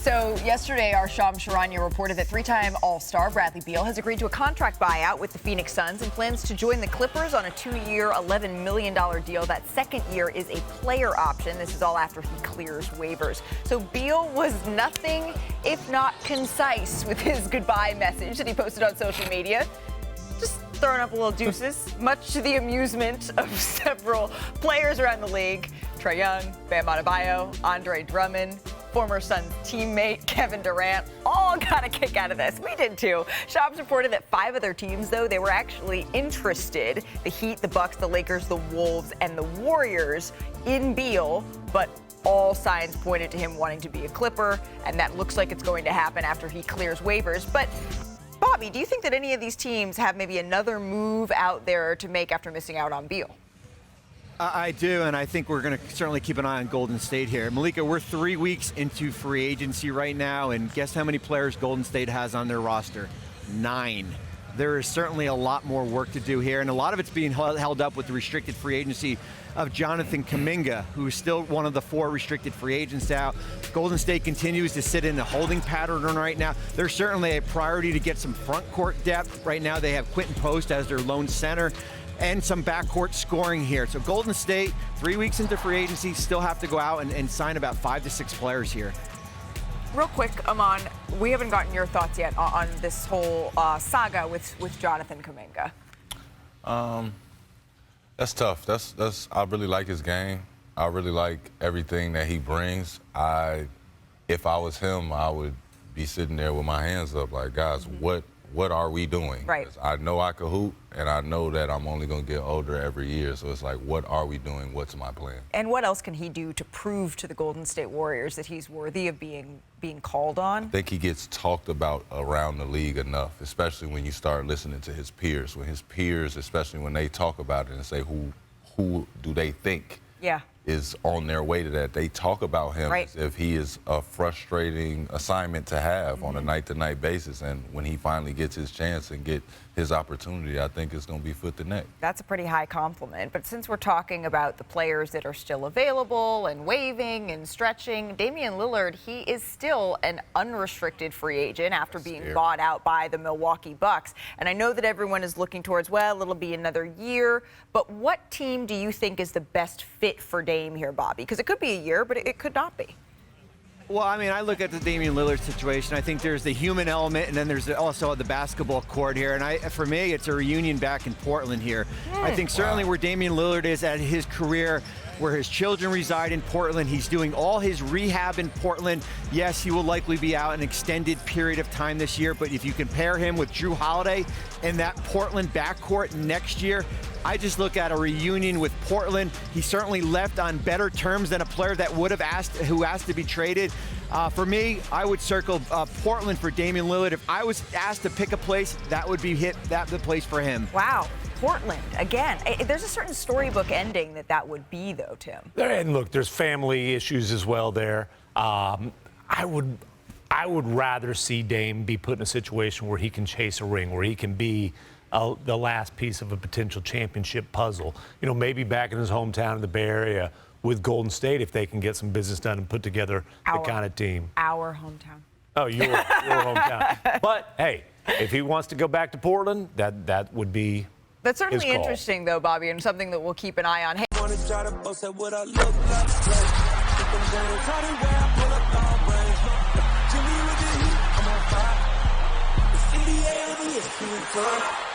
So yesterday, our Sham Charania reported that three-time All-Star Bradley Beal has agreed to a contract buyout with the Phoenix Suns and plans to join the Clippers on a 2-year, $11 million deal. That second year is a player option. This is all after he clears waivers. So Beal was nothing if not concise with his goodbye message that he posted on social media. Just throwing up a little deuces, much to the amusement of several players around the league. Trae Young, Bam Adebayo, Andre Drummond, former Suns teammate Kevin Durant, all got a kick out of this. We did too. Shams reported that 5 other teams, though, they were actually interested. The Heat, the Bucks, the Lakers, the Wolves, and the Warriors in Beal, but all signs pointed to him wanting to be a Clipper, and that looks like it's going to happen after he clears waivers. But Bobby, do you think that any of these teams have maybe another move out there to make after missing out on Beal? I do, and I think we're going to certainly keep an eye on Golden State here. Malika, we're 3 weeks into free agency right now, and guess how many players Golden State has on their roster? 9. There is certainly a lot more work to do here, and a lot of it's being held up with the restricted free agency of Jonathan Kuminga, who's still one of the 4 restricted free agents out. Golden State continues to sit in a holding pattern right now. There's certainly a priority to get some front court depth. Right now they have Quentin Post as their lone center and some backcourt scoring here. So Golden State, 3 weeks into free agency, still have to go out and sign about 5 to 6 players here. Real quick, Iman, we haven't gotten your thoughts yet on this whole saga with Jonathan Kuminga. That's tough. I really like his game. I really like everything that he brings. If I was him, I would be sitting there with my hands up like, guys, what are we doing? Right. 'Cause I know I can hoop, and I know that I'm only going to get older every year. So it's like, what are we doing? What's my plan? And what else can he do to prove to the Golden State Warriors that he's worthy of being called on? I think he gets talked about around the league enough, especially when you start listening to his peers. When his peers, especially when they talk about it and say who do they think is on their way to that, they talk about him as if he is a frustrating assignment to have on a night-to-night basis. And when he finally gets his chance and get his opportunity, I think it's going to be foot to neck. That's a pretty high compliment. But since we're talking about the players that are still available and waiving and stretching, Damian Lillard, he is still an unrestricted free agent after being bought out by the Milwaukee Bucks. And I know that everyone is looking towards, well, it'll be another year. But what team do you think is the best fit for Dame here, Bobby? Because it could be a year, but it could not be. Well, I mean, I look at the Damian Lillard situation. I think there's the human element, and then there's also the basketball court here. And for me, it's a reunion back in Portland here. I think certainly where Damian Lillard is at his career, where his children reside in Portland, he's doing all his rehab in Portland. Yes, he will likely be out an extended period of time this year, but if you compare him with Drew Holiday in that Portland backcourt next year, I just look at a reunion with Portland. He certainly left on better terms than a player that would have who asked to be traded. For me, I would circle Portland for Damian Lillard. If I was asked to pick a place, that would be the place for him. Wow. Portland, again. There's a certain storybook ending that would be, though, Tim. And look, there's family issues as well there. I would rather see Dame be put in a situation where he can chase a ring, where he can be the last piece of a potential championship puzzle. You know, maybe back in his hometown in the Bay Area with Golden State, if they can get some business done and put together the kind of team. Our hometown. Oh, your hometown. But, hey, if he wants to go back to Portland, that would be That's certainly interesting, though, Bobby, and something that we'll keep an eye on. Hey. I'm on fire. It's NBA, it's